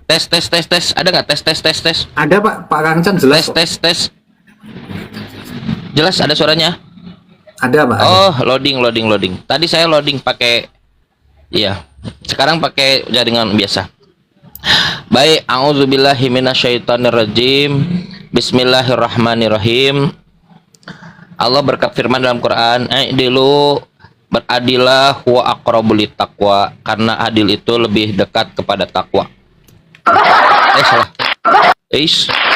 Tes. Ada nggak tes? Ada Pak, Pak Kangchan jelas. Tes. Jelas ada suaranya? Ada Pak. Oh, loading. Tadi saya loading pakai, iya. Sekarang pakai jaringan biasa. Baik, a'udzubillahi minasyaitonirrajim. Bismillahirrahmanirrahim. Allah berfirman dalam Quran, "I'dilu, beradilah, huwa aqrabul littaqwa," karena adil itu lebih dekat kepada takwa. Salah.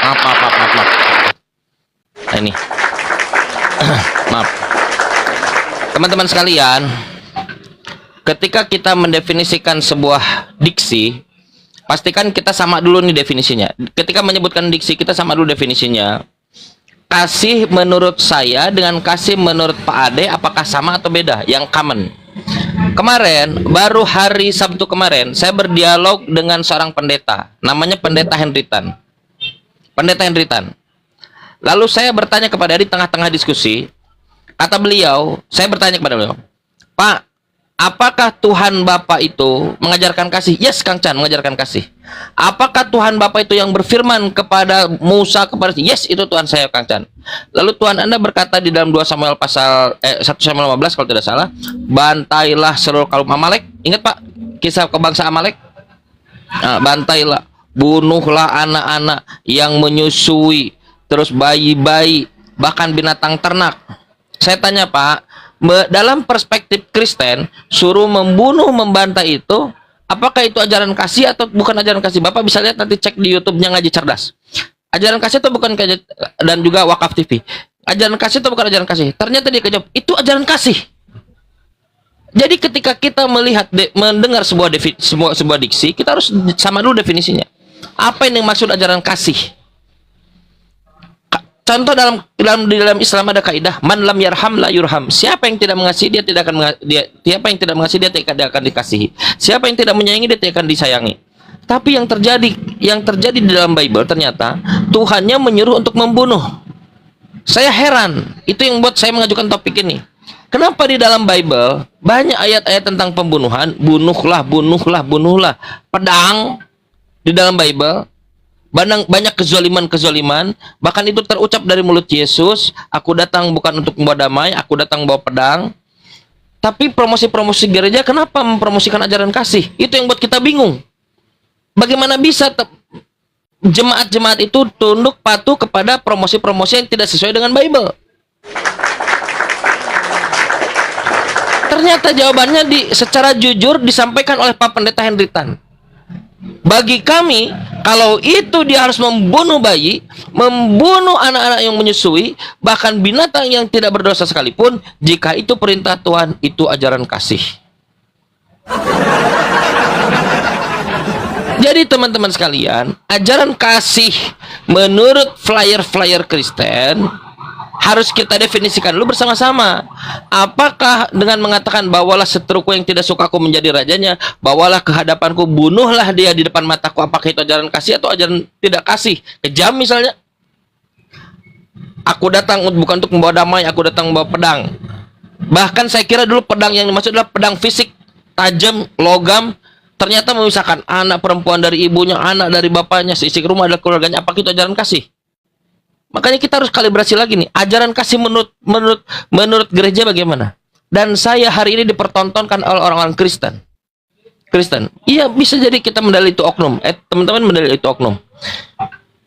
Maaf. Ini. Maaf. Teman-teman sekalian, ketika kita mendefinisikan sebuah diksi, pastikan kita sama dulu nih definisinya. Ketika menyebutkan diksi, kita sama dulu definisinya. Kasih menurut saya dengan kasih menurut Pak Ade, apakah sama atau beda? Yang common. Kemarin, baru hari Sabtu kemarin, saya berdialog dengan seorang pendeta. Namanya Pendeta Henritan. Lalu saya bertanya kepada dia di tengah-tengah diskusi. Kata beliau, saya bertanya kepada beliau, "Pak, apakah Tuhan Bapa itu mengajarkan kasih?" "Yes, Kang Chan, mengajarkan kasih." "Apakah Tuhan Bapa itu yang berfirman kepada Musa kepada?" "Yes, itu Tuhan saya, Kang Chan." "Lalu Tuhan Anda berkata di dalam 2 Samuel pasal 1 Samuel 15 kalau tidak salah, bantailah seluruh kaum Amalek." Ingat Pak, kisah kebangsa Amalek? Nah, bantailah, bunuhlah anak-anak yang menyusui, terus bayi-bayi, bahkan binatang ternak. Saya tanya Pak, dalam perspektif Kristen, suruh membunuh, membantai itu, apakah itu ajaran kasih atau bukan ajaran kasih? Bapak bisa lihat nanti, cek di YouTube-nya Ngaji Cerdas. Ajaran kasih atau bukan, dan juga Wakaf TV. Ajaran kasih atau bukan ajaran kasih? Ternyata dia kejawab, itu ajaran kasih. Jadi ketika kita melihat, mendengar sebuah diksi, kita harus sama dulu definisinya. Apa yang dimaksud ajaran kasih? Contoh dalam Islam ada kaidah, man lam yarham la yurham. Siapa yang tidak mengasihi, dia tidak akan siapa yang tidak mengasihi, dia tidak akan dikasihi. Siapa yang tidak menyayangi, dia tidak akan disayangi. Tapi yang terjadi di dalam Bible, ternyata Tuhannya menyuruh untuk membunuh. Saya heran, itu yang buat saya mengajukan topik ini. Kenapa di dalam Bible banyak ayat-ayat tentang pembunuhan, bunuhlah. Pedang di dalam Bible, banyak kezaliman, bahkan itu terucap dari mulut Yesus, "Aku datang bukan untuk membawa damai, aku datang bawa pedang." Tapi promosi gereja kenapa mempromosikan ajaran kasih? Itu yang buat kita bingung. Bagaimana bisa jemaat-jemaat itu tunduk patuh kepada promosi-promosi yang tidak sesuai dengan Bible? Ternyata jawabannya secara jujur disampaikan oleh Pak Pendeta Henritan. Bagi kami, kalau itu dia harus membunuh bayi, membunuh anak-anak yang menyusui, bahkan binatang yang tidak berdosa sekalipun, jika itu perintah Tuhan, itu ajaran kasih. Jadi teman-teman sekalian, ajaran kasih menurut flyer-flyer Kristen harus kita definisikan dulu bersama-sama. Apakah dengan mengatakan bawalah seteruku yang tidak suka aku menjadi rajanya, bawalah ke hadapanku, bunuhlah dia di depan mataku, apakah itu ajaran kasih atau ajaran tidak kasih? Kejam misalnya. Aku datang bukan untuk membawa damai, aku datang membawa pedang. Bahkan saya kira dulu pedang yang dimaksud adalah pedang fisik, tajam, logam. Ternyata memisahkan anak perempuan dari ibunya, anak dari bapaknya, seisi rumah adalah keluarganya. Apakah itu ajaran kasih? Makanya kita harus kalibrasi lagi nih. Ajaran kasih menurut gereja bagaimana? Dan saya hari ini dipertontonkan oleh orang-orang Kristen. Iya, bisa jadi kita mendalil itu oknum. Teman-teman mendalil itu oknum.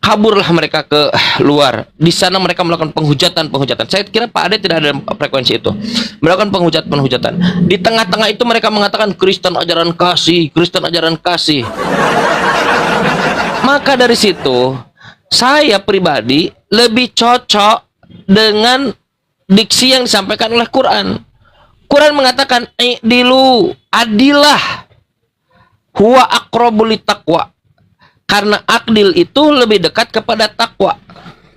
Kaburlah mereka ke luar. Di sana mereka melakukan penghujatan. Saya kira Pak Ade tidak ada frekuensi itu. Melakukan penghujatan. Di tengah-tengah itu mereka mengatakan Kristen ajaran kasih. Maka dari situ, saya pribadi lebih cocok dengan diksi yang disampaikan oleh Quran. Quran mengatakan, adilah, huwa aqrabul littaqwa. Karena adil itu lebih dekat kepada takwa.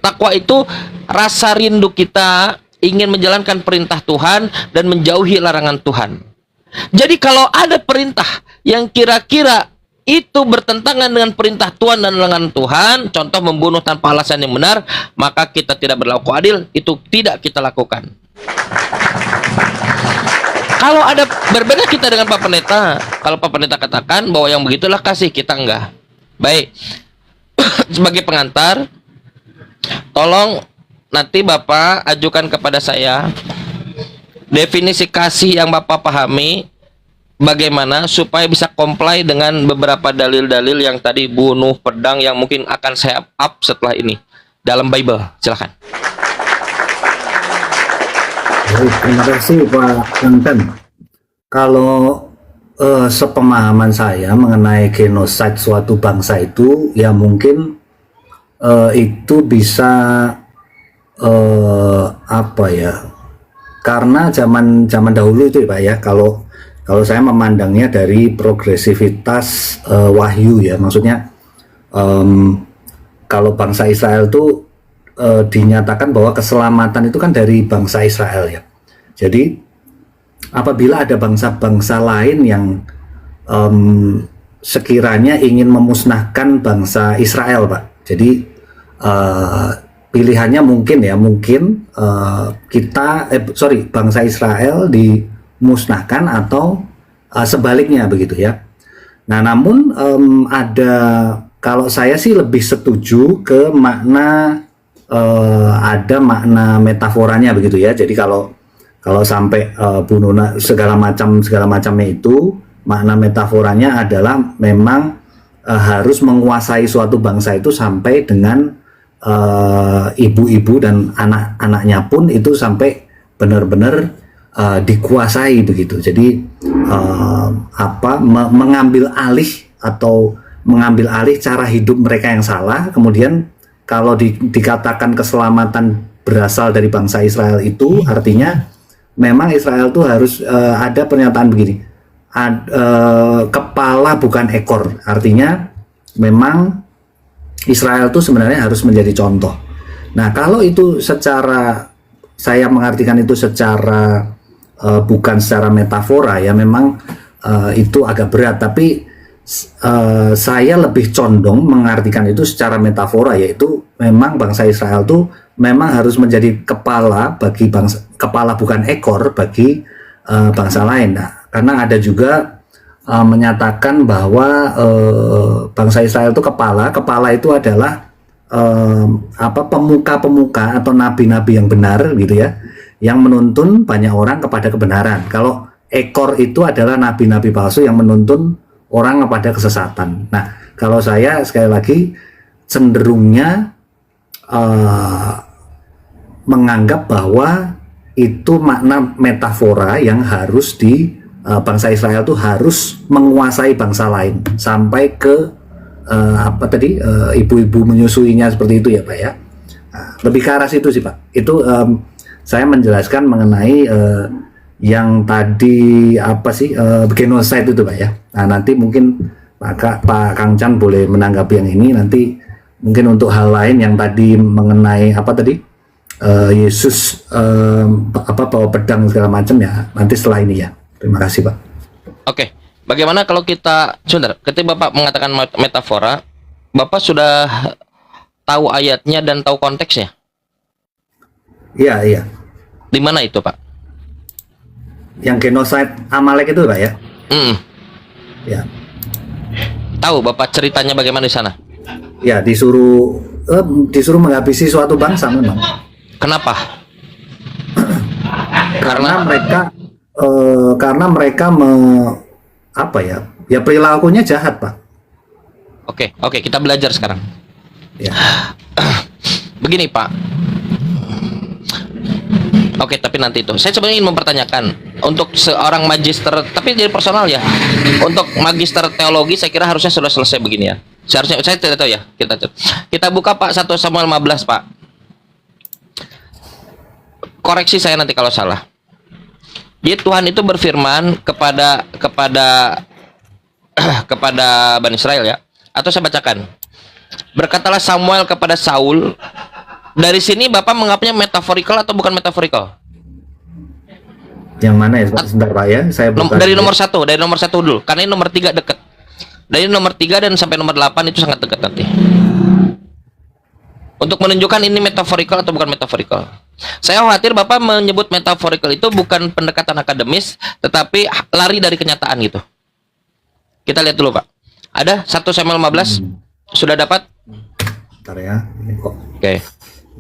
Takwa itu rasa rindu kita ingin menjalankan perintah Tuhan dan menjauhi larangan Tuhan. Jadi kalau ada perintah yang kira-kira itu bertentangan dengan perintah Tuhan dan larangan Tuhan, contoh membunuh tanpa alasan yang benar, maka kita tidak berlaku adil, itu tidak kita lakukan. Kalau ada berbeda kita dengan Pak Pendeta, kalau Pak Pendeta katakan bahwa yang begitulah kasih, kita enggak. Baik. Sebagai pengantar, tolong nanti Bapak ajukan kepada saya definisi kasih yang Bapak pahami, bagaimana supaya bisa comply dengan beberapa dalil-dalil yang tadi, bunuh, pedang, yang mungkin akan saya up setelah ini dalam Bible. Silakan. Baik, terima kasih Pak Kancan. Kalau sepemahaman saya mengenai genosid suatu bangsa itu, ya mungkin itu bisa apa ya? Karena zaman dahulu itu ya Pak ya, kalau saya memandangnya dari progresivitas wahyu ya, maksudnya kalau bangsa Israel itu dinyatakan bahwa keselamatan itu kan dari bangsa Israel ya. Jadi apabila ada bangsa-bangsa lain yang sekiranya ingin memusnahkan bangsa Israel, Pak. Jadi pilihannya mungkin bangsa Israel dimusnahkan atau sebaliknya begitu ya. Nah, namun kalau saya sih lebih setuju ke makna ada makna metaforanya begitu ya. Jadi kalau sampai bunuh segala macamnya itu, makna metaforanya adalah memang harus menguasai suatu bangsa itu sampai dengan ibu-ibu dan anak-anaknya pun itu sampai benar-benar dikuasai begitu. Jadi mengambil alih cara hidup mereka yang salah. Kemudian kalau dikatakan keselamatan berasal dari bangsa Israel itu artinya memang Israel tuh harus ada pernyataan begini, kepala bukan ekor. Artinya memang Israel tuh sebenarnya harus menjadi contoh. Nah, kalau itu saya mengartikan itu secara bukan secara metafora ya, memang itu agak berat. Tapi saya lebih condong mengartikan itu secara metafora, yaitu memang bangsa Israel tuh memang harus menjadi kepala bukan ekor bagi bangsa lain. Nah, karena ada juga menyatakan bahwa bangsa Israel itu kepala itu adalah pemuka-pemuka atau nabi-nabi yang benar gitu ya, yang menuntun banyak orang kepada kebenaran. Kalau ekor itu adalah nabi-nabi palsu yang menuntun orang kepada kesesatan. Nah, kalau saya sekali lagi cenderungnya menganggap bahwa itu makna metafora yang harus bangsa Israel itu harus menguasai bangsa lain sampai ke ibu-ibu menyusuinya seperti itu ya Pak ya. Nah, lebih ke arah situ sih Pak. Itu saya menjelaskan mengenai yang tadi genocide itu Pak ya. Nah, nanti mungkin Pak Kang Chan boleh menanggapi yang ini. Nanti mungkin untuk hal lain yang tadi mengenai Yesus bawa pedang segala macam ya, nanti setelah ini ya. Terima kasih Pak. Oke, bagaimana kalau ketika Bapak mengatakan metafora, Bapak sudah tahu ayatnya dan tahu konteksnya? Iya. Di mana itu Pak? Yang genocide Amalek itu Pak ya? Ya. Tahu Bapak ceritanya bagaimana di sana? Ya, disuruh menghabisi suatu bangsa memang. Kenapa? Karena mereka perilakunya jahat Pak. Oke, kita belajar sekarang. Ya. Begini Pak. Oke, tapi nanti itu. Saya sebenarnya ingin mempertanyakan untuk seorang magister, tapi jadi personal ya. Untuk magister teologi saya kira harusnya sudah selesai begini ya. Seharusnya saya tidak tahu ya. Kita buka Pak 1 Samuel 15 Pak. Koreksi saya nanti kalau salah. Jadi Tuhan itu berfirman kepada Bani Israel ya. Atau saya bacakan. Berkatalah Samuel kepada Saul. Dari sini Bapak menganggapnya metaforikal atau bukan metaforikal? Yang mana ya? Sebentar Pak ya. Saya dari nomor 1 dulu. Karena ini nomor 3 dekat. Dari nomor 3 dan sampai nomor 8 itu sangat dekat nanti. Untuk menunjukkan ini metaforikal atau bukan metaforikal. Saya khawatir Bapak menyebut metaforikal itu bukan pendekatan akademis, tetapi lari dari kenyataan gitu. Kita lihat dulu Pak. Ada 1 Samuel 15. Sudah dapat? Bentar ya, ini kok Oke.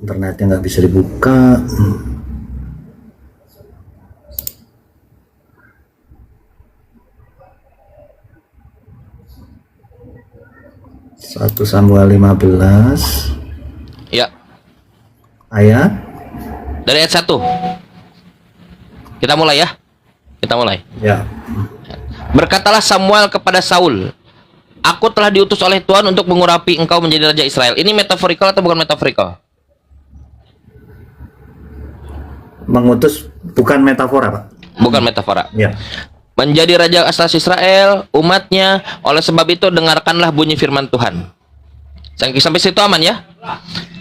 internetnya nggak bisa dibuka. 1 Samuel 15 Ya. ayat Dari ayat 1. Kita mulai ya. Kita mulai. ya. Berkatalah Samuel kepada Saul, "Aku telah diutus oleh Tuhan untuk mengurapi engkau menjadi raja Israel." Ini metaforikal atau bukan metaforikal? Mengutus bukan metafora, Pak. Bukan metafora. Ya. Menjadi raja atas Israel, umatnya. Oleh sebab itu dengarkanlah bunyi firman Tuhan. Sampai situ aman ya?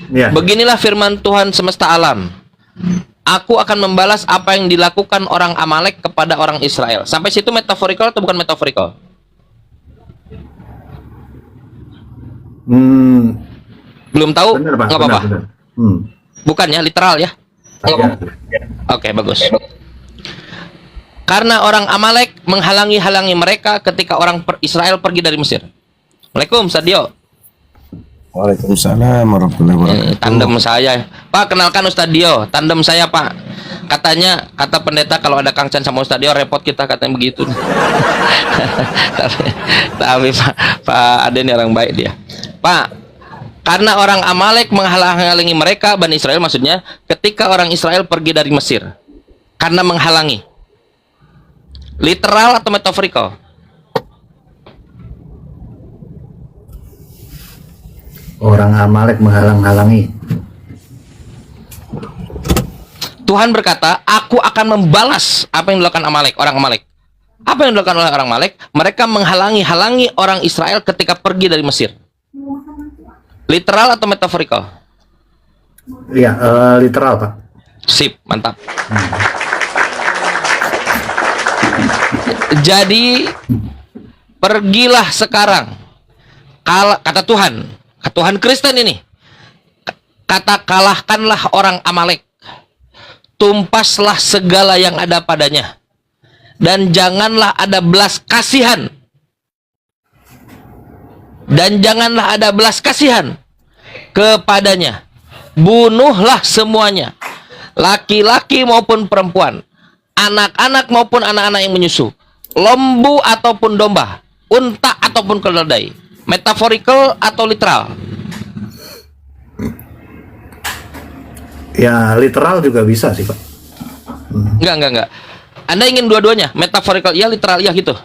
Ya. Beginilah firman Tuhan semesta alam. Aku akan membalas apa yang dilakukan orang Amalek kepada orang Israel. Sampai situ metaforikal atau bukan metaforikal? Belum tahu? Benar, Pak. Nggak apa-apa. Benar. Bukan ya, literal ya? Ya. Oke, bagus. Karena orang Amalek menghalangi mereka ketika orang Israel pergi dari Mesir. Waalaikumsalam, Sadio. Waalaikumsalam warahmatullahi wabarakatuh. Tandem saya, Pak, kenalkan Ustadz Dio. Tandem saya, Pak. Kata pendeta kalau ada Kang Chan sama Ustadz Dio repot kita, katanya begitu. tapi Pak Aden orang baik dia. Pak, karena orang Amalek menghalangi mereka, Bani Israel maksudnya, ketika orang Israel pergi dari Mesir. Karena menghalangi. Literal atau metaforikal? Orang Amalek menghalang-halangi. Tuhan berkata, aku akan membalas apa yang dilakukan orang Amalek. Apa yang dilakukan oleh orang Amalek? Mereka menghalangi orang Israel ketika pergi dari Mesir. Literal atau metaforikal? Ya, literal, Pak. Sip, mantap. Jadi, pergilah sekarang. Kata Tuhan Kristen ini. Kalahkanlah orang Amalek. Tumpaslah segala yang ada padanya. Dan janganlah ada belas kasihan. Kepadanya. Bunuhlah semuanya. Laki-laki maupun perempuan. Anak-anak maupun anak-anak yang menyusu. Lembu ataupun domba. Unta ataupun keledai. Metaforikal atau literal? Ya, literal juga bisa sih, Pak. Enggak. Anda ingin dua-duanya? Metaforikal iya, literal iya gitu?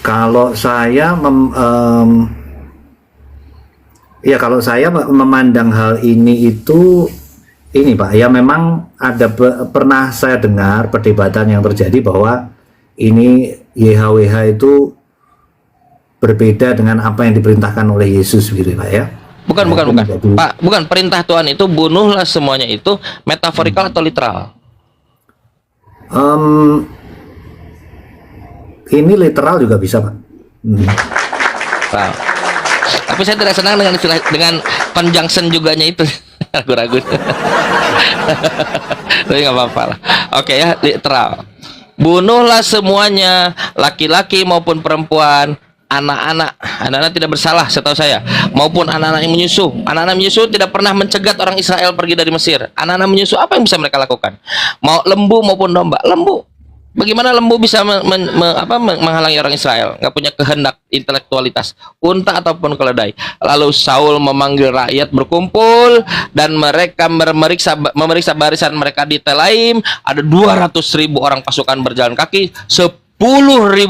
Kalau saya kalau saya memandang hal ini itu ini, Pak, ya memang ada pernah saya dengar perdebatan yang terjadi bahwa ini YHWH itu berbeda dengan apa yang diperintahkan oleh Yesus gitu, Pak, ya. Bukan. Pak, bukan, perintah Tuhan itu bunuhlah semuanya itu metaforikal atau literal? Ini literal juga bisa, Pak. Wow. Tapi saya tidak senang dengan conjunction juganya itu. Ragu-ragu. Tapi nggak apa-apa lah. Oke ya, literal. Bunuhlah semuanya, laki-laki maupun perempuan, anak-anak tidak bersalah setahu saya, maupun anak-anak yang menyusu. Anak-anak menyusu tidak pernah mencegat orang Israel pergi dari Mesir. Anak-anak menyusu, apa yang bisa mereka lakukan? Mau lembu maupun domba. Lembu. Bagaimana lembu bisa menghalangi orang Israel? Nggak punya kehendak intelektualitas. Unta ataupun keledai. Lalu Saul memanggil rakyat berkumpul dan mereka memeriksa barisan mereka di Telaim. Ada 200.000 orang pasukan berjalan kaki, 10.000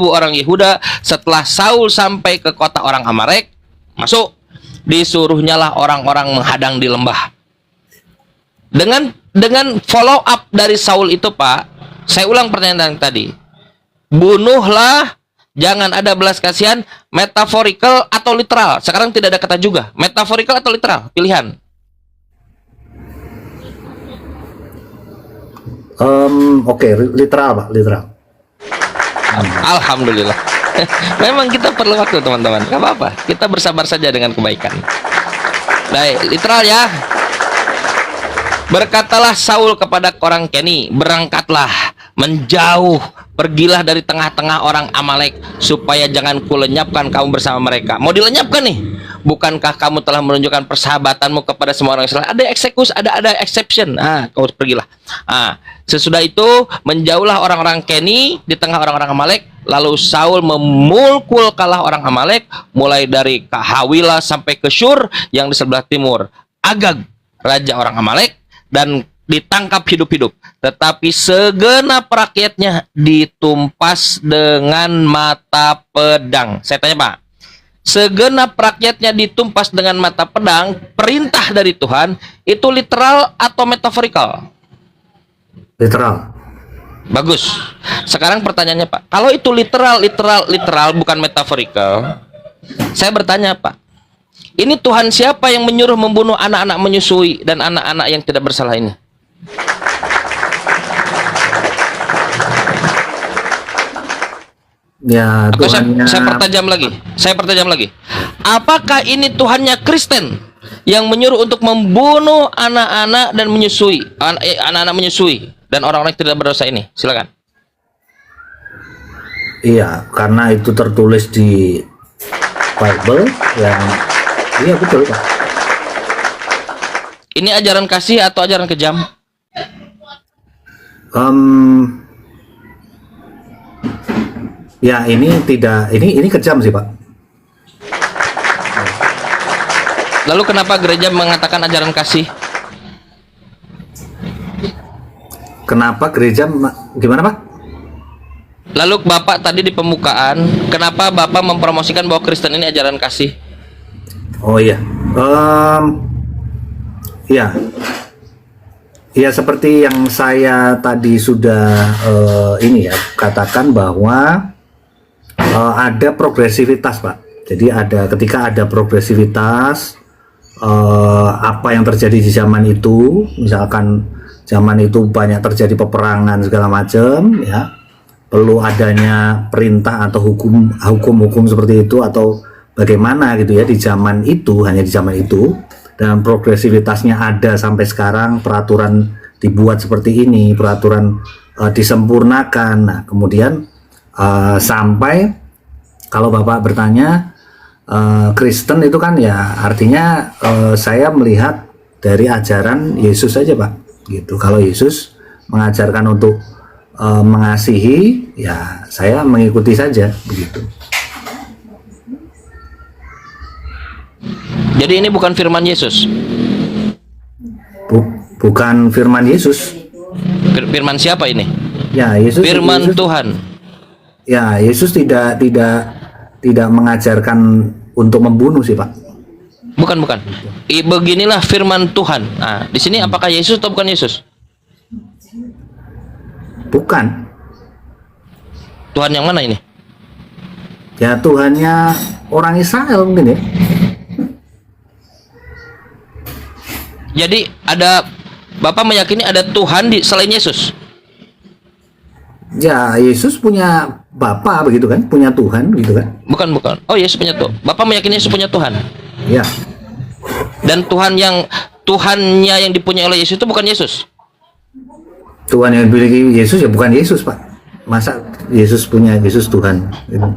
orang Yehuda. Setelah Saul sampai ke kota orang Amalek, masuk, disuruhnyalah orang-orang menghadang di lembah. Dengan follow up dari Saul itu, Pak, saya ulang pertanyaan tadi. Bunuhlah, jangan ada belas kasihan, metaforikal atau literal? Sekarang tidak ada kata juga. Metaforikal atau literal? Pilihan. Oke, literal, Pak, literal. Alhamdulillah. Memang kita perlu waktu, teman-teman. Gak apa-apa. Kita bersabar saja dengan kebaikan. Baik, literal ya. Berkatalah Saul kepada orang Keni, berangkatlah, menjauh, pergilah dari tengah-tengah orang Amalek, supaya jangan kulenyapkan kamu bersama mereka. Mau dilenyapkan nih? Bukankah kamu telah menunjukkan persahabatanmu kepada semua orang Israel? Ada eksekusi, ada exception. Kau pergilah. Sesudah itu menjauhlah orang-orang Keni di tengah orang-orang Amalek. Lalu Saul memukul kalah orang Amalek, mulai dari Hawila sampai ke Syur yang di sebelah timur. Agag, raja orang Amalek, dan ditangkap hidup-hidup. Tetapi segenap rakyatnya ditumpas dengan mata pedang. Saya tanya Pak, segenap rakyatnya ditumpas dengan mata pedang, perintah dari Tuhan itu literal atau metaforikal? Literal. Bagus. Sekarang pertanyaannya Pak, kalau itu literal bukan metaforikal, saya bertanya Pak, ini Tuhan siapa yang menyuruh membunuh anak-anak menyusui dan anak-anak yang tidak bersalah ini? Ya, Atau Tuhannya saya pertajam lagi. Apakah ini Tuhannya Kristen yang menyuruh untuk membunuh anak-anak dan menyusui, anak-anak menyusui dan orang-orang yang tidak berdosa ini? Silakan. Iya, karena itu tertulis di Bible yang iya betul Pak. Ini ajaran kasih atau ajaran kejam? Ya ini tidak, ini kejam sih Pak. Lalu kenapa gereja mengatakan ajaran kasih? Kenapa gereja gimana Pak? Lalu Bapak tadi di pembukaan, kenapa Bapak mempromosikan bahwa Kristen ini ajaran kasih? Oh iya, ya, ya seperti yang saya tadi sudah ini ya katakan bahwa ada progresivitas Pak. Jadi ketika ada progresivitas, apa yang terjadi di zaman itu, misalkan zaman itu banyak terjadi peperangan segala macam, ya perlu adanya perintah atau hukum seperti itu atau bagaimana gitu ya di zaman itu, hanya di zaman itu, dan progresivitasnya ada sampai sekarang, peraturan dibuat seperti ini, peraturan disempurnakan. Nah kemudian sampai kalau Bapak bertanya Kristen itu kan ya artinya saya melihat dari ajaran Yesus saja Pak gitu. Kalau Yesus mengajarkan untuk mengasihi, ya saya mengikuti saja begitu. Jadi ini bukan firman Yesus. Bukan firman Yesus. Firman siapa ini? Ya Yesus. Firman Yesus, Tuhan. Ya Yesus tidak mengajarkan untuk membunuh sih Pak. Bukan. Beginilah firman Tuhan. Nah, di sini apakah Yesus atau bukan Yesus? Bukan. Tuhan yang mana ini? Ya Tuhannya orang Israel mungkin ya. Jadi Bapak meyakini ada Tuhan selain Yesus? Ya Yesus punya Bapa begitu kan, punya Tuhan gitu kan. Bukan. Oh Yesus punya Tuhan. Bapak meyakini Yesus punya Tuhan. Ya. Dan Tuhannya yang dipunyai oleh Yesus itu bukan Yesus. Tuhan yang dimiliki Yesus ya bukan Yesus Pak. Masa Yesus punya Yesus Tuhan gitu.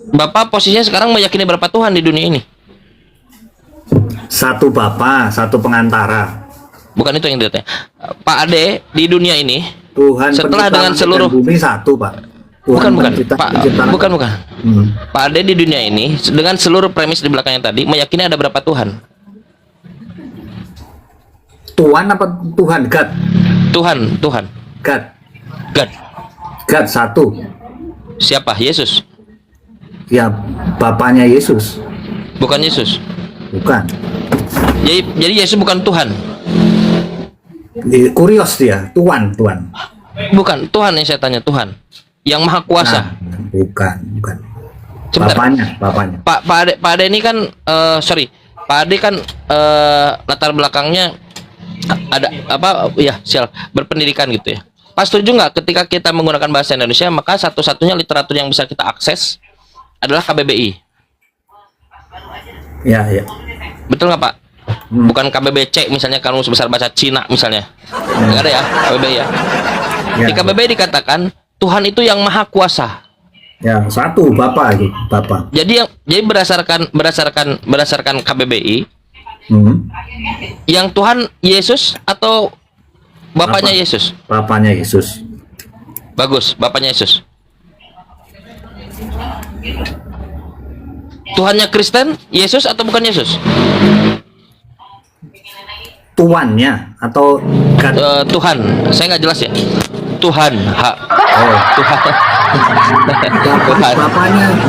Bapak posisinya sekarang meyakini berapa Tuhan di dunia ini? Satu Bapa, satu pengantara. Bukan itu yang ditanya. Pak Ade di dunia ini Tuhan setelah dengan seluruh bumi satu Pak. Tuhan bukan Pak, bukan. Pak Ade di dunia ini dengan seluruh premis di belakangnya tadi meyakini ada berapa Tuhan? Tuhan apa Tuhan? God. Tuhan. God satu. Siapa? Yesus. Ya bapaknya Yesus. Bukan Yesus. Bukan. Jadi Yesus bukan Tuhan. Kurios dia, Tuhan. Bukan Tuhan yang saya tanya, Tuhan yang maha kuasa. Nah, bukan. Sebentar. Bapaknya. Pak Ade ini kan Pak Ade kan latar belakangnya ada apa ya, berpendidikan gitu ya. Pas setuju nggak ketika kita menggunakan bahasa Indonesia, maka satu-satunya literatur yang bisa kita akses adalah KBBI. Ya. Betul nggak Pak? Bukan KBBC misalnya, kalau sebesar bahasa Cina misalnya. Nggak ada ya KBBI ya. Ya, Di KBBI dikatakan Tuhan itu yang maha kuasa. ya, satu Bapa itu, Bapa. Jadi berdasarkan KBBI, Hmm. yang Tuhan Yesus atau Bapaknya Bapa. Yesus? Bapaknya Yesus. Bagus, Bapaknya Yesus. Tuhannya Kristen, Yesus atau bukan Yesus? Tuannya atau God? Tuhan, saya nggak jelas ya. Tuhan, Oh, Tuhan. Tuhan.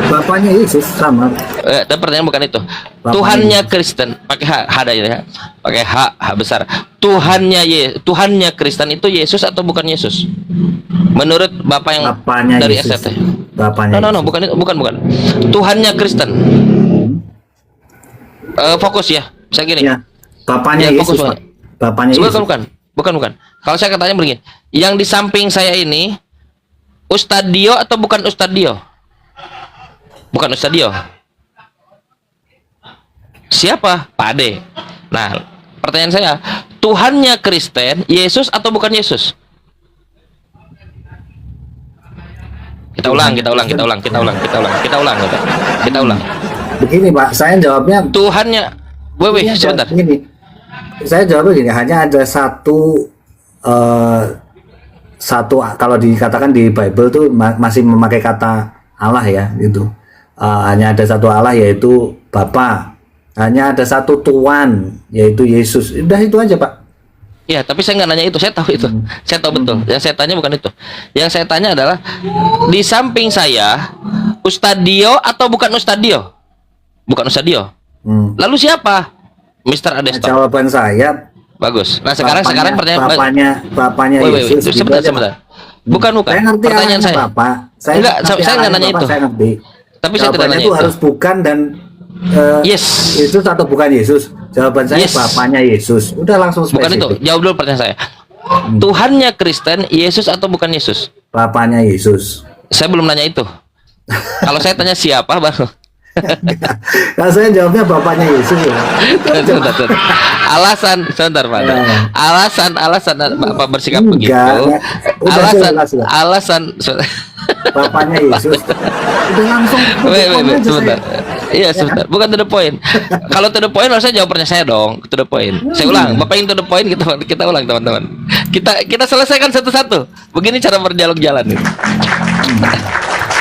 Bapaknya Yesus sama. Dan pertanyaan bukan itu. Bapaknya Tuhannya Yesus. Kristen, pakai H ada ya. Pakai H besar. Tuhannya Kristen itu Yesus atau bukan Yesus? Menurut Bapak yang Bapaknya dari Yesus. SRT. Bapaknya. No, Yesus. bukan itu, bukan. Tuhannya Kristen. Fokus ya. Saya gini. Ya, Bapaknya Ya, Yesus. fokus, Pak. Bapaknya Yesus. Bukan. Kalau saya katanya begini, yang di samping saya ini Ustadio atau bukan Ustadio? Bukan Ustadio. Siapa? Pak Ade. Nah, pertanyaan saya, Tuhannya Kristen, Yesus atau bukan Yesus? Kita ulang. Begini Pak, saya jawabnya Tuhannya, Iya, sebentar. Gini, saya jawabnya gini, hanya ada satu kalau dikatakan di Bible tuh masih memakai kata Allah ya gitu. Hanya ada satu Allah yaitu Bapa. Hanya ada satu Tuhan yaitu Yesus. Udah itu aja Pak. Ya, tapi saya nggak nanya itu. Saya tahu itu. Saya tahu betul. Yang saya tanya bukan itu. Yang saya tanya adalah di samping saya Ustadio atau bukan Ustadio? Bukan Ustadio. Lalu siapa? Mr. Adesto. Jawaban saya Bagus. Nah, sekarang pertanyaan bapaknya Yesus. Gitu aja, Pak. Bukan. Saya ngerti Pertanyaan arahnya, saya. Bapak. Saya nggak nanya Bapak, itu. Saya ngerti. Tapi saya tidak Jawabannya nanya itu itu. harus bukan dan Yes. Yesus atau bukan Yesus. Jawaban saya Yes. Bapaknya Yesus. Udah langsung Bukan itu. spesifik. Jawab dulu pertanyaan saya. Tuhannya Kristen, Yesus atau bukan Yesus? Bapaknya Yesus. Saya belum nanya itu. Kalau saya tanya siapa baru. Nah, saya jawabnya Bapaknya Yesus ya. Sebentar. Sebentar Pak. Ya. Alasan Bapak bersikap Enggak, begitu. enggak. Udah jelas lah. Alasan Bapaknya Yesus. Udah langsung. Wait, sebentar. Iya, sebentar. Bukan to the point. Kalau to the point harusnya jawabannya saya dong. To the point. Saya ulang. Bapak yang to the point, kita ulang teman-teman. Kita selesaikan satu-satu. Begini cara berdialog jalan itu.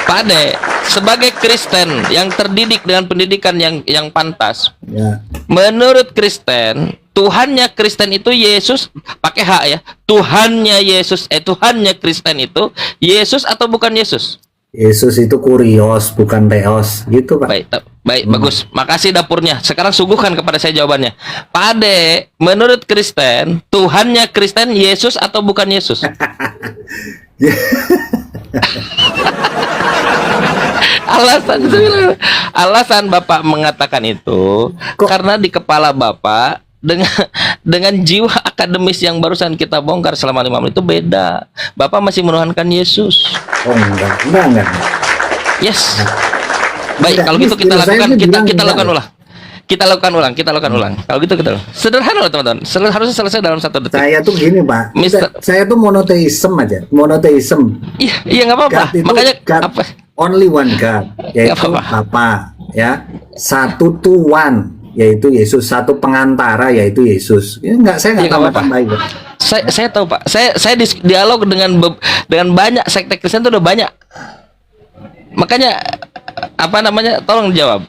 Pak Ade, sebagai Kristen yang terdidik dengan pendidikan yang pantas, Ya. menurut Kristen, Tuhannya Kristen itu Yesus, pakai H ya. Tuhannya Kristen itu Yesus atau bukan Yesus? Yesus itu kurios bukan teos gitu Pak. Baik, bagus. Makasih dapurnya. Sekarang suguhkan kepada saya jawabannya. Pak Ade, menurut Kristen, Tuhannya Kristen Yesus atau bukan Yesus? Alasan Bapak mengatakan itu karena di kepala Bapak dengan jiwa akademis yang barusan kita bongkar selama 5 menit itu beda. Bapak masih menuhankan Yesus. Oh enggak. Yes. Baik, Enggak, kalau gitu kita saya lakukan bilang kita enggak. lakukan ulang. Kita lakukan ulang. Kalau gitu kita sederhana loh teman-teman. Harusnya selesai dalam 1 detik. Saya tuh gini Pak. Mister- Saya tuh monoteism aja. Monoteism. Iya nggak apa-apa. God itu Makanya God, apa? only one God, yaitu apa-apa. Bapa, ya. Satu Tuhan, yaitu Yesus. Satu pengantara, yaitu Yesus. Ya, saya nggak Iya, nggak apa-apa. tambah-tambahin. Pak. Saya tahu Pak. Saya dialog dengan banyak sekte Kristen itu udah banyak. Makanya apa namanya? Tolong dijawab.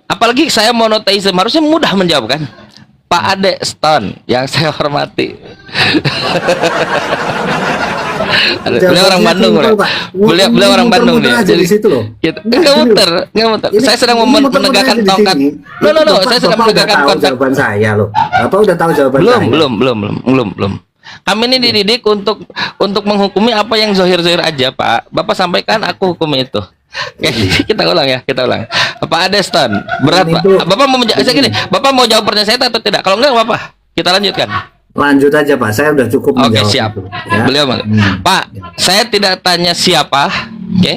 Apalagi saya monoteisme harusnya mudah menjawab kan? Pak Ade Stone yang saya hormati. Beliau orang Bandung, Simpel, bro. Pak. Beliau orang Bandung Muter-muter nih. aja di situ loh. Enggak muter. Saya sedang menegakkan tongkat. No. Saya sedang menegakkan konsep. Jawaban saya loh. Bapak udah tahu jawaban saya. Belum. Kami ini dididik untuk menghukumi apa yang zohir-zohir aja, Pak. Bapak sampaikan, aku hukumi itu. Oke, kita ulang. Pak Adeston, berat Pak. Bapak mau Bapak mau jawab pertanyaan saya atau tidak? Kalau enggak, apa? Kita lanjutkan. Lanjut aja Pak, saya udah cukup Oke, menjawab siap. itu, ya. Beliau Pak, saya tidak tanya siapa, oke?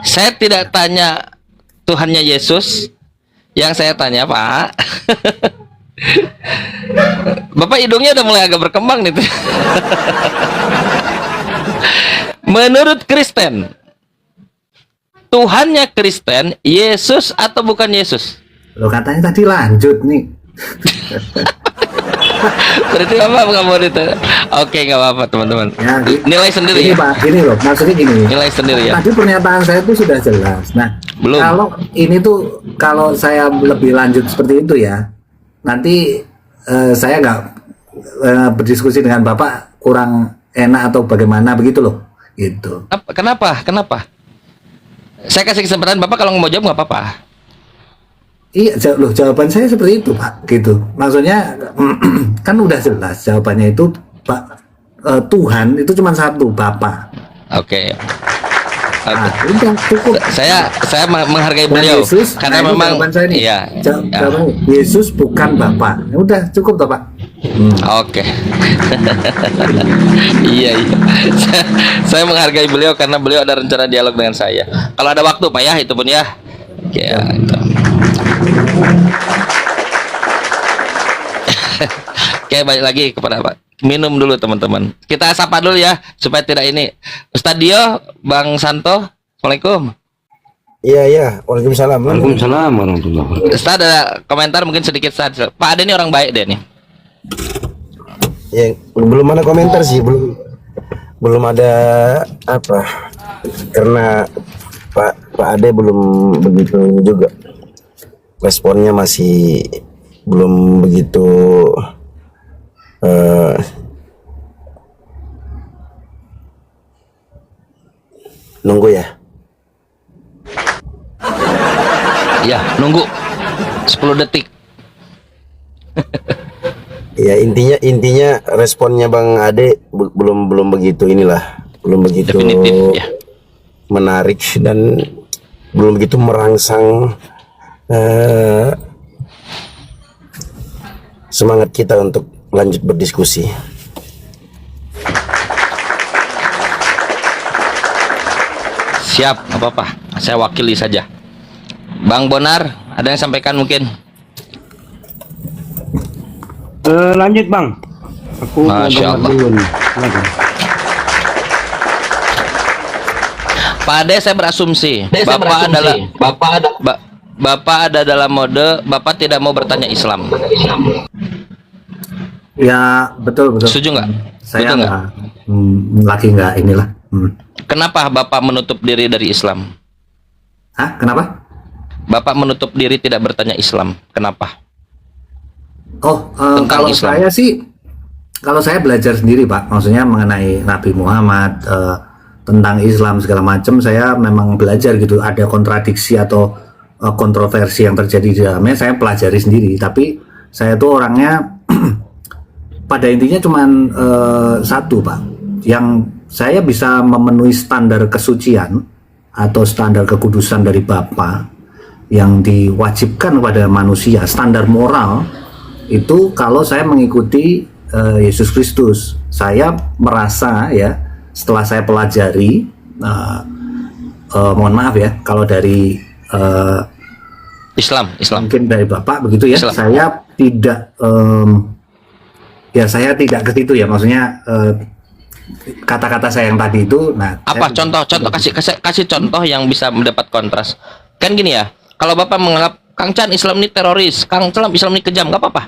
Saya tidak tanya Tuhannya Yesus. Yang saya tanya, Pak, Bapak hidungnya udah mulai agak berkembang nih. Menurut Kristen, Tuhannya Kristen, Yesus atau bukan Yesus? Lo katanya tadi lanjut nih. Berarti Bapak nggak mau itu. Oke, nggak apa-apa teman-teman. Ya, Nilai sendiri ini ya. Pak, gini loh, maksudnya gini. Nilai sendiri ya. Tadi pernyataan saya itu sudah jelas. Nah, Belum. kalau ini tuh kalau saya lebih lanjut seperti itu ya, nanti saya nggak berdiskusi dengan Bapak kurang enak atau bagaimana begitu loh, gitu. Kenapa? Kenapa? Saya kasih kesempatan Bapak kalau mau jawab nggak apa-apa. Iya, loh jawaban saya seperti itu Pak, gitu. Maksudnya kan udah jelas jawabannya itu Pak, Tuhan itu cuma satu, Bapa. Oke. Nah, udah cukup. Saya menghargai Dan beliau Yesus, karena nah, itu memang jawaban saya nih. iya. Ya. Jawabannya, Yesus bukan Bapa. Ya udah cukup toh Pak. Oke. Iya. Saya menghargai beliau karena beliau ada rencana dialog dengan saya. Kalau ada waktu Pak ya, itu pun ya. Ya, itu. Oke, balik lagi kepada Pak. Minum dulu teman-teman. Kita sapa dulu ya supaya tidak ini. Ustadz Dio, Bang Santo, Assalamualaikum. Iya. Waalaikumsalam. Waalaikumsalam warahmatullahi wabarakatuh. Ustadz ada komentar mungkin sedikit saja. Pak Ade ini orang baik deh nih. Ya, belum ada komentar sih, belum ada apa. Karena Pak Ade belum begitu juga. Responnya masih belum begitu nunggu ya. Ya, nunggu 10 detik. Ya intinya responnya Bang Ade belum begitu inilah, belum begitu Definitif ya. menarik dan belum begitu merangsang semangat kita untuk lanjut berdiskusi. Siap, apa-apa. Saya wakili saja. Bang Bonar, ada yang sampaikan mungkin? Lanjut Bang. Aku mau Masya dengar Allah. dulu nih. Silakan. Pak Ade, saya berasumsi Bapak ada dalam mode Bapak tidak mau bertanya Islam. Ya betul. Setuju nggak? Saya Betul nggak? lagi nggak inilah. Kenapa Bapak menutup diri dari Islam? Hah? Kenapa? Bapak menutup diri tidak bertanya Islam. Kenapa? Oh, Tentang kalau Islam. saya sih, kalau saya belajar sendiri Pak, maksudnya mengenai Nabi Muhammad, tentang Islam segala macam, saya memang belajar gitu. Ada kontradiksi atau kontroversi yang terjadi di dalamnya, saya pelajari sendiri. Tapi saya tuh orangnya pada intinya cuman satu Pak, yang saya bisa memenuhi standar kesucian atau standar kekudusan dari Bapa yang diwajibkan kepada manusia, standar moral itu kalau saya mengikuti Yesus Kristus. Saya merasa ya, setelah saya pelajari, mohon maaf ya kalau dari Islam. mungkin dari Bapak begitu ya, Islam. saya tidak saya tidak ke situ ya, maksudnya kata-kata saya yang tadi itu. Nah, Apa saya- contoh kasih contoh yang bisa mendapat kontras. Kan gini ya, kalau Bapak menganggap Kang Chan Islam ini teroris, Kang Chan Islam ini kejam, nggak apa-apa.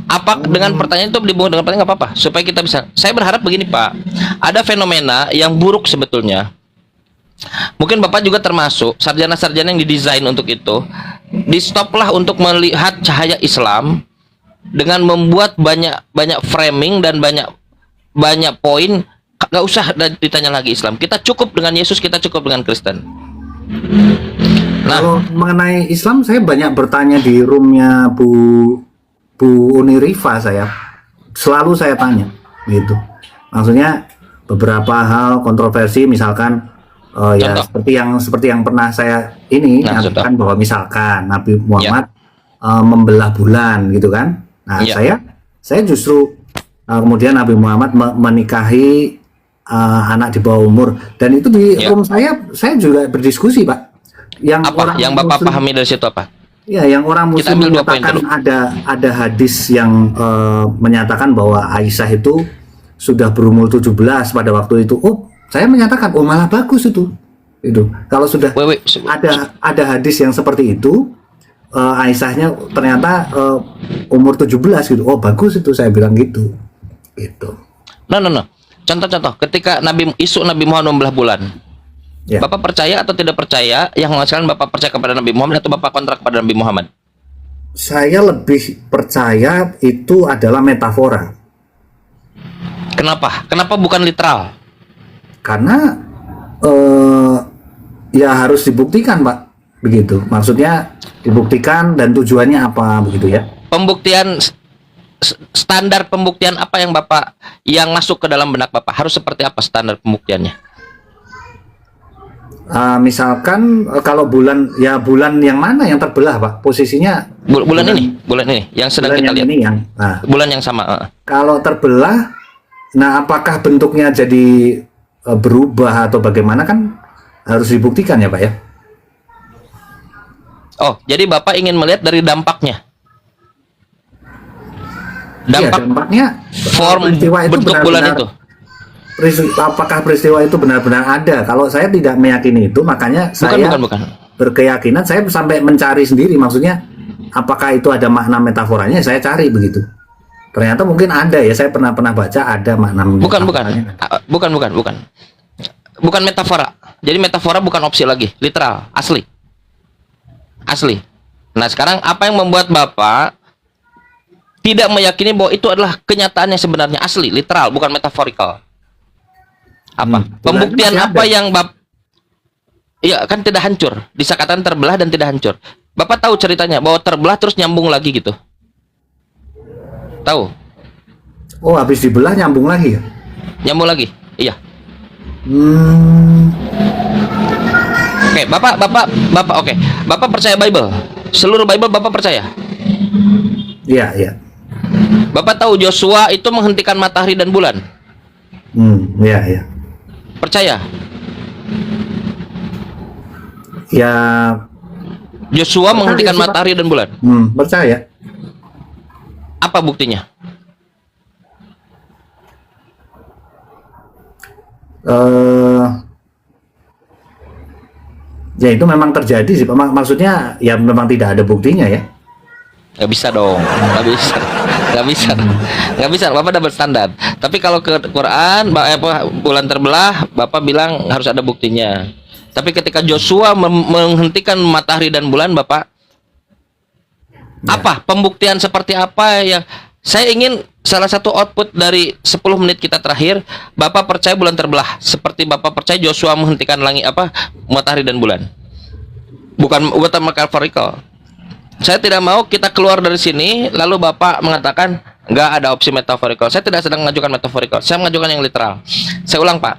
Apa dengan pertanyaan itu dibungkus dengan pertanyaan nggak apa-apa, supaya kita bisa. Saya berharap begini Pak, ada fenomena yang buruk sebetulnya. Mungkin Bapak juga termasuk sarjana-sarjana yang didesain untuk itu. Di stoplah untuk melihat cahaya Islam dengan membuat banyak framing dan banyak poin. Nggak usah ditanya lagi Islam. Kita cukup dengan Yesus, kita cukup dengan Kristen. Nah, Kalau mengenai Islam, saya banyak bertanya di roomnya Bu Unirifa. Saya selalu saya tanya gitu. Maksudnya beberapa hal kontroversi, misalkan ya Contoh. seperti yang pernah saya ini Nah, nyatakan bahwa misalkan Nabi Muhammad membelah bulan gitu kan. Nah, Ya. saya justru kemudian Nabi Muhammad menikahi anak di bawah umur, dan itu di Ya. room saya juga berdiskusi Pak. Yang apa yang Bapak Muslim- pahami dari situ apa? Ya, yang orang Kita Muslim ambil 2 poin menyatakan dulu. ada hadis yang menyatakan bahwa Aisyah itu sudah berumur 17 pada waktu itu. Oh, saya menyatakan, oh malah bagus itu. Itu kalau sudah Wait. ada hadis yang seperti itu, Aisyahnya ternyata umur 17 gitu. Oh bagus itu, saya bilang gitu. Gitu. No. Contoh-contoh, ketika isu Nabi Muhammad membelah bulan, Ya. Bapak percaya atau tidak percaya? Yang menghasilkan Bapak percaya kepada Nabi Muhammad atau Bapak kontrak kepada Nabi Muhammad? Saya lebih percaya itu adalah metafora. Kenapa? Kenapa bukan literal? Karena ya harus dibuktikan, Pak. Begitu. Maksudnya dibuktikan dan tujuannya apa begitu ya. Pembuktian standar pembuktian apa yang masuk ke dalam benak Bapak? Harus seperti apa standar pembuktiannya? Misalkan kalau bulan yang mana yang terbelah, Pak? Posisinya Bulan ini yang sedang bulan kita yang lihat. ini nah, Bulan yang sama. kalau terbelah, nah apakah bentuknya jadi berubah atau bagaimana, kan harus dibuktikan ya, Pak ya. Oh, jadi Bapak ingin melihat dari dampaknya. Iya, Dampak dampaknya form peristiwa itu bentuk bulan benar-benar- itu. apakah peristiwa itu benar-benar ada? Kalau saya tidak meyakini itu, makanya saya Bukan. berkeyakinan, saya sampai mencari sendiri, maksudnya apakah itu ada makna metaforanya, saya cari begitu. Ternyata mungkin ada ya, saya pernah baca ada makna Bukan. metaforanya. Bukan metafora. Jadi metafora bukan opsi lagi, literal, asli. Nah, sekarang apa yang membuat Bapak tidak meyakini bahwa itu adalah kenyataan yang sebenarnya asli, literal, bukan metaforikal? Apa? Pembuktian masih apa ada. yang Iya, kan tidak hancur. Disakatan terbelah dan tidak hancur. Bapak tahu ceritanya bahwa terbelah terus nyambung lagi gitu. Tahu? Oh, habis dibelah nyambung lagi ya? Nyambung lagi. Iya. Hmm, Oke, Bapak oke. Bapak percaya Bible? Seluruh Bible Bapak percaya? iya. Bapak tahu Joshua itu menghentikan matahari dan bulan? Iya. Percaya? Ya, Joshua menghentikan sih, Pak. matahari dan bulan. Percaya. Apa buktinya? Ya itu memang terjadi sih, Pak. Maksudnya ya memang tidak ada buktinya ya. Gak bisa dong, gak bisa. Bapak double standar. Tapi kalau ke Quran, bulan terbelah, Bapak bilang harus ada buktinya. Tapi ketika Joshua menghentikan matahari dan bulan, Bapak apa pembuktian seperti apa yang saya ingin? Salah satu output dari 10 menit kita terakhir, Bapak percaya bulan terbelah seperti Bapak percaya Joshua menghentikan matahari dan bulan. Bukan metaphorical. Saya tidak mau kita keluar dari sini lalu Bapak mengatakan nggak ada opsi metaphorical. Saya tidak sedang mengajukan metaphorical. Saya mengajukan yang literal. Saya ulang, Pak.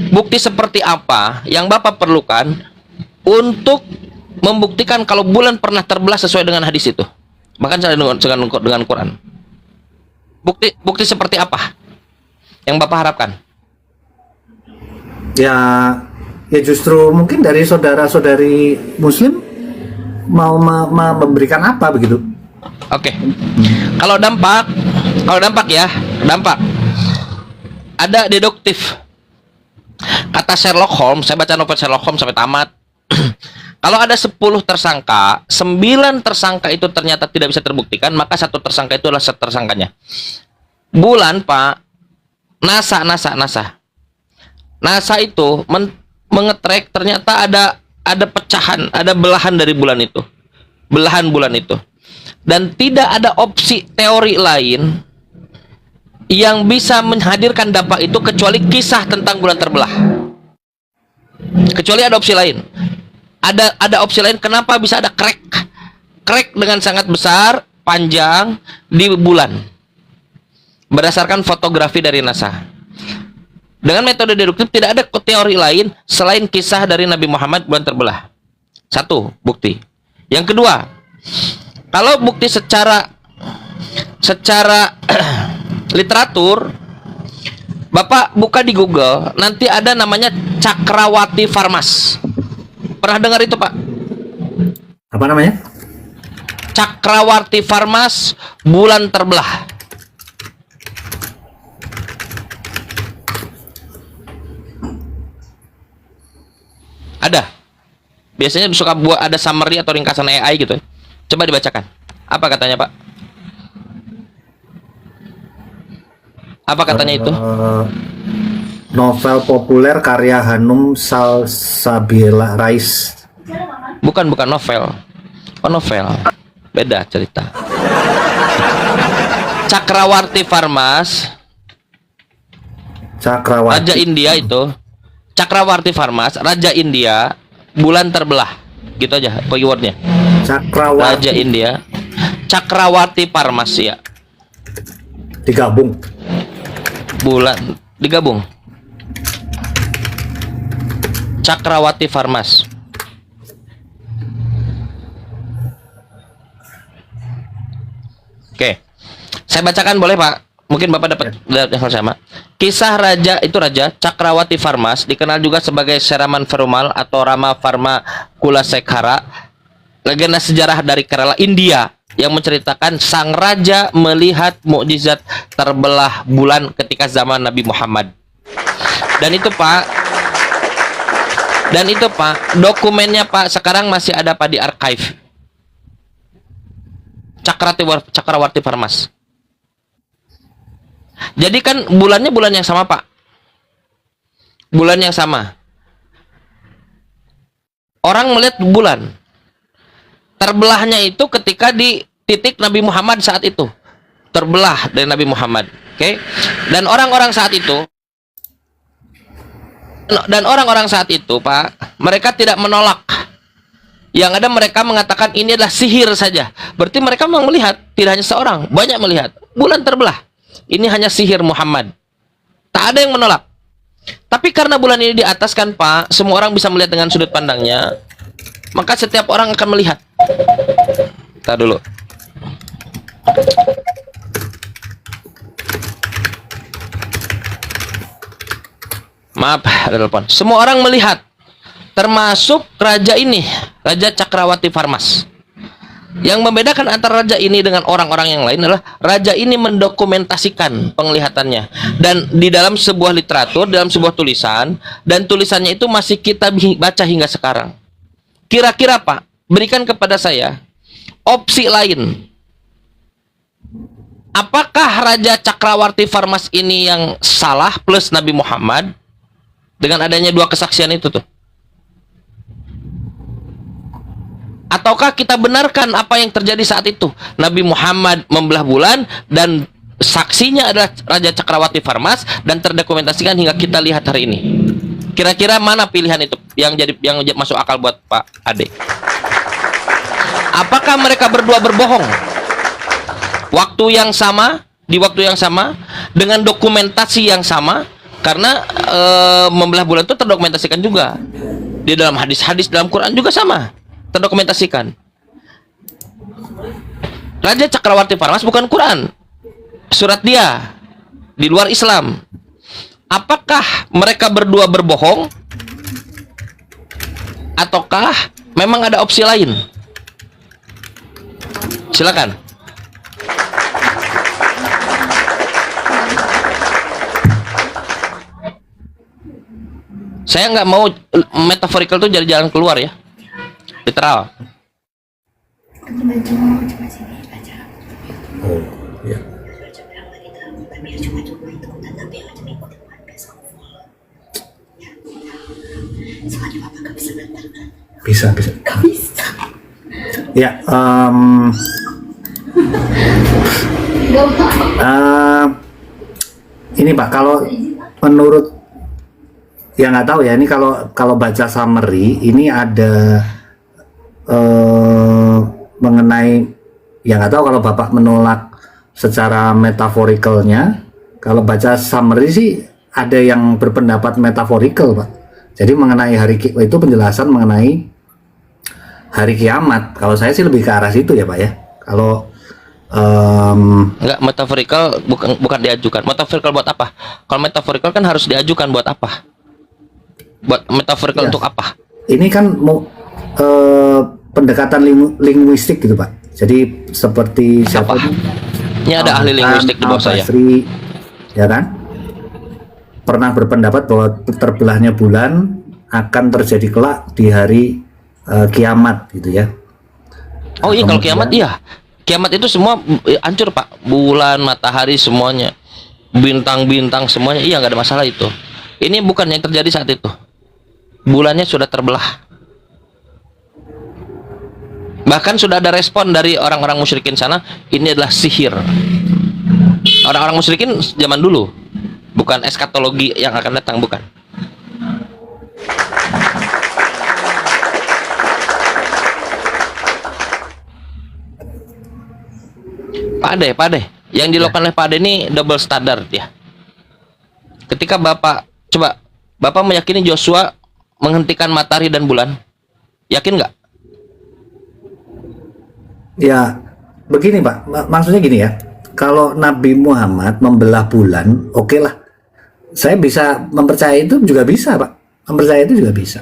Bukti seperti apa yang Bapak perlukan untuk membuktikan kalau bulan pernah terbelah sesuai dengan hadis itu? Bahkan dengan Quran. Bukti seperti apa yang Bapak harapkan? Ya justru mungkin dari saudara-saudari Muslim mau memberikan apa begitu. Oke. Kalau dampak ada deduktif. Kata Sherlock Holmes, saya baca novel Sherlock Holmes sampai tamat. Kalau ada 10 tersangka, 9 tersangka itu ternyata tidak bisa terbuktikan, maka satu tersangka itu adalah tersangkanya. Bulan, Pak, NASA itu mengetrek ternyata ada pecahan, ada belahan dari bulan itu. Belahan bulan itu. Dan tidak ada opsi teori lain yang bisa menghadirkan dampak itu kecuali kisah tentang bulan terbelah. Kecuali ada opsi lain. Ada opsi lain, kenapa bisa ada crack dengan sangat besar, panjang di bulan. Berdasarkan fotografi dari NASA. Dengan metode deduktif tidak ada teori lain selain kisah dari Nabi Muhammad bulan terbelah. Satu, bukti. Yang kedua, kalau bukti secara literatur, Bapak buka di Google, nanti ada namanya Cakrawati Farmas. Pernah dengar itu, Pak? Apa namanya? Cakrawarti Farmas, bulan terbelah. Ada. Biasanya suka buat ada summary atau ringkasan AI gitu. Coba dibacakan. Apa katanya, Pak? Apa katanya itu? Novel populer karya Hanum Salsabila Rais. Bukan novel. Oh, novel. Beda cerita. Cakrawarti Farmas, Raja Cakrawati. India itu. Cakrawarti Farmas, Raja India, bulan terbelah. Gitu aja keywordnya. Raja Cakrawati India, Cakrawarti Farmas ya. digabung. Bulan digabung. Cakrawati Farmas. Oke. Saya bacakan boleh, Pak? Mungkin Bapak dapat yang sama. Kisah raja itu Raja Cakrawati Farmas, dikenal juga sebagai Seraman Perumal atau Rama Farma Kulasekhara, legenda sejarah dari Kerala, India, yang menceritakan sang raja melihat mukjizat terbelah bulan ketika zaman Nabi Muhammad. Dan itu Pak, dokumennya Pak sekarang masih ada Pak di archive. Cakrawarti Farmas. Jadi kan bulannya bulan yang sama, Pak. Bulan yang sama. Orang melihat bulan. Terbelahnya itu ketika di titik Nabi Muhammad saat itu. Terbelah dari Nabi Muhammad. Oke. Dan orang-orang saat itu, Pak, mereka tidak menolak. Yang ada mereka mengatakan ini adalah sihir saja. Berarti mereka memang melihat, tidak hanya seorang, banyak melihat bulan terbelah. Ini hanya sihir Muhammad. Tak ada yang menolak. Tapi karena bulan ini di atas kan, Pak, semua orang bisa melihat dengan sudut pandangnya. Maka setiap orang akan melihat. Kita dulu. Maaf, ada telepon. Semua orang melihat. Termasuk raja ini, Raja Cakrawati Farmas. Yang membedakan antara raja ini dengan orang-orang yang lain adalah raja ini mendokumentasikan penglihatannya. Dan di dalam sebuah literatur, dalam sebuah tulisan, dan tulisannya itu masih kita baca hingga sekarang. Kira-kira, Pak, berikan kepada saya opsi lain. Apakah Raja Cakrawarti Farmas ini yang salah plus Nabi Muhammad dengan adanya dua kesaksian itu tuh? Ataukah kita benarkan apa yang terjadi saat itu? Nabi Muhammad membelah bulan dan saksinya adalah Raja Cakrawati Farmas dan terdokumentasikan hingga kita lihat hari ini. Kira-kira mana pilihan itu yang masuk akal buat Pak Ade? Apakah mereka berdua berbohong? Waktu yang sama, di waktu yang sama, dengan dokumentasi yang sama, karena membelah bulan itu terdokumentasikan juga. Di dalam hadis-hadis dalam Quran juga sama. Terdokumentasikan. Raja Cakrawarti Farmas bukan Quran, surat dia di luar Islam. Apakah mereka berdua berbohong ataukah memang ada opsi lain? Silakan. Saya nggak mau metaphorical tuh jadi jalan keluar ya. Literal. Oh, ya. Bisa. Ya, ini Pak, kalau menurut ya nggak tahu ya, ini kalau baca summary ini ada mengenai, ya nggak tahu kalau Bapak menolak secara metaforicalnya. Kalau baca summary sih ada yang berpendapat metaforikal, Pak. Jadi mengenai itu penjelasan mengenai hari kiamat. Kalau saya sih lebih ke arah situ ya, Pak ya. Kalau Enggak, metaforikal bukan diajukan. Metaforikal buat apa? Kalau metaforikal kan harus diajukan buat apa? Buat metaforikal Ya. untuk apa? ini kan pendekatan linguistik gitu Pak. Jadi seperti siapa Apa? tuh? Ini ada ahli linguistik di bawah saya. Al-Basri, ya kan? Pernah berpendapat bahwa terbelahnya bulan akan terjadi kelak di hari kiamat gitu ya. Oh iya, kalau Kemudian- kiamat iya. Kiamat itu semua hancur Pak. Bulan, matahari semuanya. Bintang-bintang semuanya, iya nggak ada masalah itu. Ini bukan yang terjadi saat itu. Bulannya sudah terbelah. Bahkan sudah ada respon dari orang-orang musyrikin sana, ini adalah sihir. Orang-orang musyrikin zaman dulu, bukan eskatologi yang akan datang, bukan. Pak Ade, yang dilakukan oleh Pak Ade ini double standard ya. Ketika Bapak meyakini Joshua menghentikan matahari dan bulan, yakin nggak? Ya, begini Pak, maksudnya gini ya. Kalau Nabi Muhammad membelah bulan, oke lah. Saya bisa mempercayai itu juga bisa Pak. Mempercayai itu juga bisa.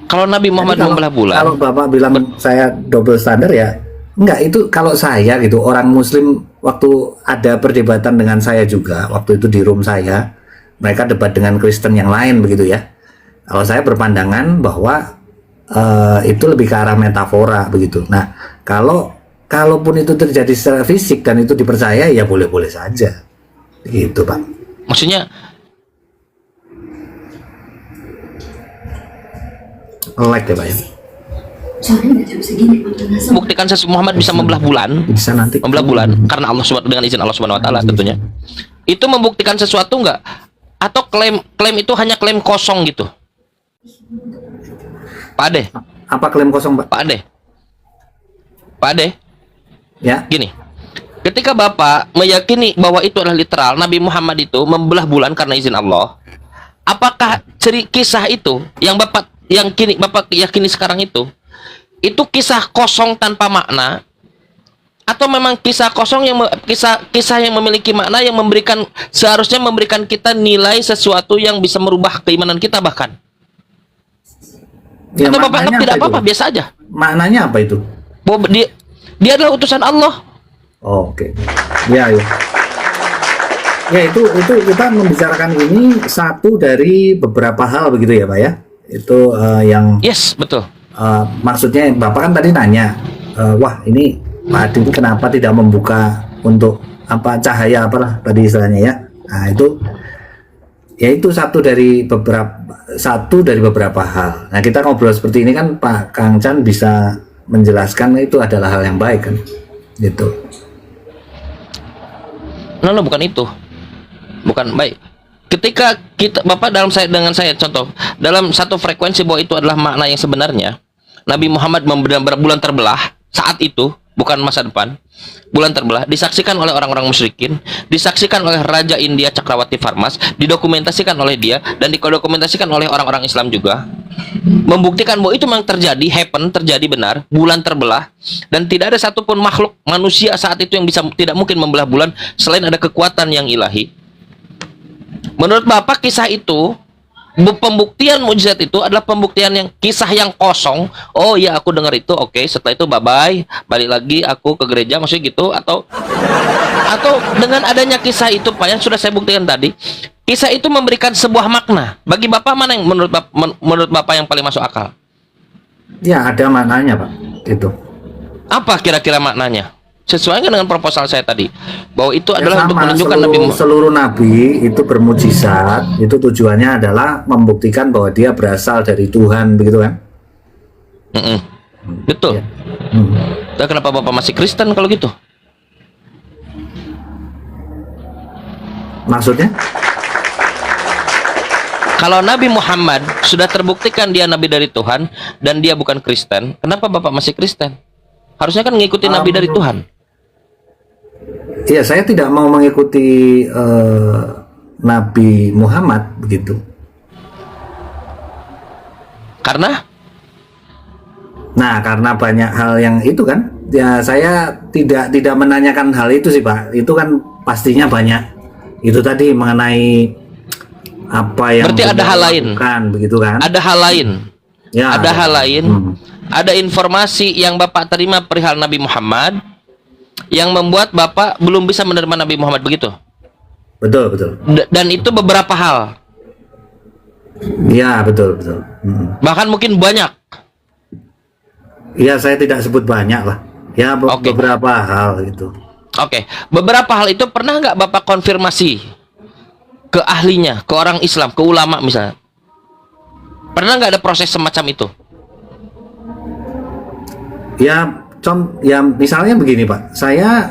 Kalau Nabi Muhammad Jadi membelah bulan, Kalau Bapak bilang saya double standard ya, enggak, itu kalau saya gitu, orang Muslim waktu ada perdebatan dengan saya juga, waktu itu di room saya, mereka debat dengan Kristen yang lain begitu ya. Kalau saya berpandangan bahwa itu lebih ke arah metafora begitu. Nah, kalaupun itu terjadi secara fisik dan itu dipercaya, ya boleh-boleh saja. Gitu, Pak. maksudnya Like ya, Pak ya. Soalnya nggak jam segini Pak. buktikan Muhammad bisa membelah bulan, Bisa nanti. membelah bulan karena Allah dengan izin Allah Subhanahu wa taala tentunya. Itu membuktikan sesuatu nggak? Atau klaim itu hanya klaim kosong gitu? Pak Ade, Apa klaim kosong, Pak? Pak Ade, Ya. gini. Ketika Bapak meyakini bahwa itu adalah literal, Nabi Muhammad itu membelah bulan karena izin Allah, apakah kisah itu yang Bapak yakini sekarang itu kisah kosong tanpa makna, atau memang kisah kosong yang kisah yang memiliki makna, yang seharusnya memberikan kita nilai sesuatu yang bisa merubah keimanan kita bahkan? Ya, Atau Bapak maknanya tidak apa apa-apa, itu? biasa aja. Maknanya apa itu? Bahwa dia adalah utusan Allah. Oh, oke. Ya, ya. Ya, itu kita membicarakan ini satu dari beberapa hal begitu ya, Pak ya. Itu yang Yes, betul. maksudnya Bapak kan tadi nanya, wah ini Pak Adi kenapa tidak membuka untuk apa cahaya apalah tadi istilahnya ya. Nah, itu satu dari beberapa hal. Nah, kita ngobrol seperti ini kan Pak Kang Chan bisa menjelaskan itu adalah hal yang baik kan. Gitu. No, bukan itu. Bukan baik. Ketika Bapak dengan saya contoh, dalam satu frekuensi bahwa itu adalah makna yang sebenarnya, Nabi Muhammad bulan terbelah saat itu, bukan masa depan. Bulan terbelah disaksikan oleh orang-orang musyrikin, disaksikan oleh Raja India Cakrawati Farmas, didokumentasikan oleh dia dan didokumentasikan oleh orang-orang Islam juga. Membuktikan bahwa itu memang terjadi benar, bulan terbelah, dan tidak ada satupun makhluk manusia saat itu yang tidak mungkin membelah bulan selain ada kekuatan yang ilahi. Menurut Bapak kisah itu, pembuktian mukjizat itu adalah pembuktian yang kisah yang kosong. Oh ya, aku dengar itu, oke, setelah itu bye-bye, balik lagi aku ke gereja, maksudnya gitu, atau dengan adanya kisah itu Pak yang sudah saya buktikan tadi, kisah itu memberikan sebuah makna. Bagi Bapak mana yang menurut Bapak yang paling masuk akal? Ya, ada maknanya, Pak. Itu. Apa kira-kira maknanya? Sesuai dengan proposal saya tadi, bahwa itu Ya, adalah untuk sama, menunjukkan Nabi Muhammad. seluruh nabi itu bermujizat, itu tujuannya adalah membuktikan bahwa dia berasal dari Tuhan, begitu kan? Betul. Ya. Dan kenapa Bapak masih Kristen kalau gitu? Maksudnya? Kalau Nabi Muhammad sudah terbuktikan dia Nabi dari Tuhan dan dia bukan Kristen, kenapa Bapak masih Kristen? Harusnya kan mengikuti Nabi dari Tuhan. Iya, saya tidak mau mengikuti Nabi Muhammad begitu. Karena? Nah, karena banyak hal yang itu kan, ya saya tidak menanyakan hal itu sih Pak. Itu kan pastinya banyak. Itu tadi mengenai apa yang Berarti ada hal lain. lakukan, begitu kan? Ada hal lain. Ya, Ada hal lain. ada informasi yang Bapak terima perihal Nabi Muhammad yang membuat Bapak belum bisa menerima Nabi Muhammad, begitu? Betul, betul. Dan itu beberapa hal. Iya, betul, betul. Bahkan mungkin banyak. Ya, saya tidak sebut banyak lah. Ya, Oke. beberapa hal gitu. Oke, beberapa hal itu pernah nggak Bapak konfirmasi ke ahlinya, ke orang Islam, ke ulama misalnya? Pernah nggak ada proses semacam itu? Ya, ya misalnya begini Pak, saya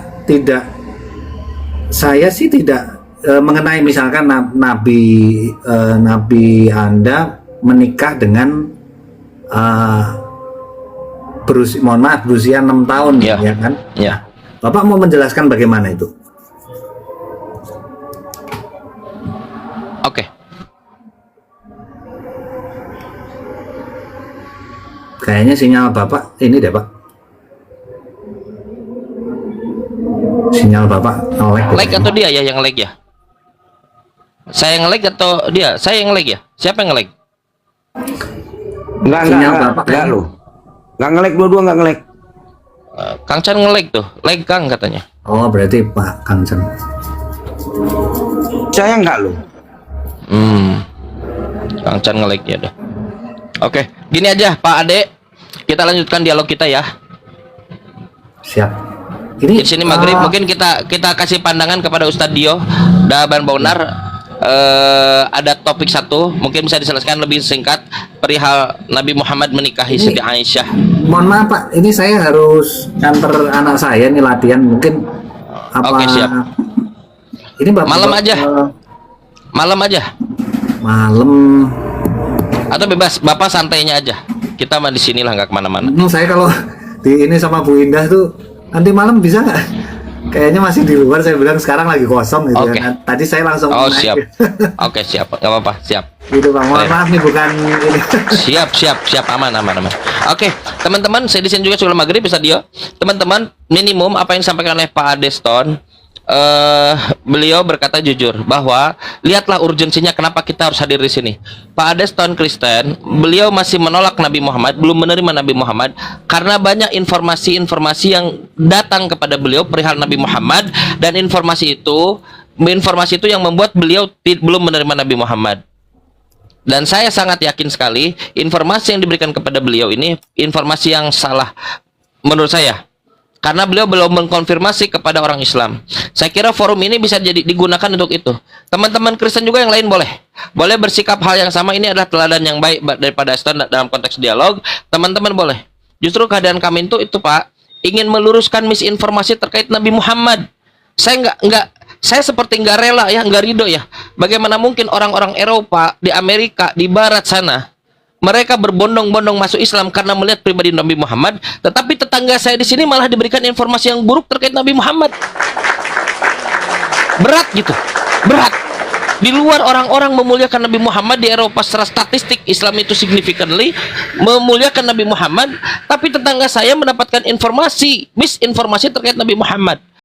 sih tidak mengenai misalkan Nabi Anda menikah dengan berusia 6 tahun, Ya. ya kan? Ya. Bapak mau menjelaskan bagaimana itu? Oke. Kayaknya sinyal Bapak ini deh Pak. Sinyal Bapak nge-lag. Lag atau dia ya yang lag ya? Saya yang lag atau dia? Saya yang lag ya? Siapa yang lag? Sinyal Bapak enggak kayaknya. lo. Enggak nge-lag, dua-dua enggak nge-lag. Kang Chan nge-lag tuh, lag Kang katanya. Oh, berarti Pak Kang Chen. Saya enggak lo. Kang Chan nge-lag ya dah. Oke, gini aja Pak Ade, kita lanjutkan dialog kita ya. Siap. Di sini maghrib mungkin kita kasih pandangan kepada Ustadz Dio Daban Bonar. Ada topik satu, mungkin bisa diselesaikan lebih singkat perihal Nabi Muhammad menikahi Siti Aisyah. Mohon maaf Pak, ini saya harus nganter anak saya nih latihan, mungkin apa? Oke, siap. Ini Bapak Malam aja. Malam aja malam. atau bebas Bapak santainya aja. Kita mah di sinilah, nggak kemana-mana. Saya kalau di ini sama Bu Indah tuh nanti malam bisa nggak? Kayaknya masih di luar. Saya bilang sekarang lagi kosong gitu. Oke. Ya. Tadi saya langsung Oh naik. siap. Oke siap, nggak apa-apa, siap. Gitu Bang. Mohon Baik. maaf nih bukan ini. Siap, aman. Oke, teman-teman, saya di sini juga sebelum maghrib bisa dia. Teman-teman, minimum apa yang disampaikan oleh Pak Adeston, beliau berkata jujur bahwa lihatlah urgensinya kenapa kita harus hadir di sini. Pak Adeston Kristen, beliau masih menolak Nabi Muhammad, belum menerima Nabi Muhammad karena banyak informasi-informasi yang datang kepada beliau perihal Nabi Muhammad, dan informasi itu yang membuat beliau belum menerima Nabi Muhammad. Dan saya sangat yakin sekali informasi yang diberikan kepada beliau ini informasi yang salah menurut saya, karena beliau belum mengkonfirmasi kepada orang Islam. Saya kira forum ini bisa digunakan untuk itu. Teman-teman Kristen juga yang lain boleh bersikap hal yang sama. Ini adalah teladan yang baik daripada Aston dalam konteks dialog. Teman-teman boleh. Justru keadaan kami itu Pak, ingin meluruskan misinformasi terkait Nabi Muhammad. Saya seperti nggak rela ya, nggak ridho ya. Bagaimana mungkin orang-orang Eropa, di Amerika, di Barat sana, mereka berbondong-bondong masuk Islam karena melihat pribadi Nabi Muhammad, tetapi tetangga saya di sini malah diberikan informasi yang buruk terkait Nabi Muhammad. Berat gitu, berat. Di luar orang-orang memuliakan Nabi Muhammad di Eropa secara statistik Islam itu significantly memuliakan Nabi Muhammad, tapi tetangga saya mendapatkan misinformasi terkait Nabi Muhammad.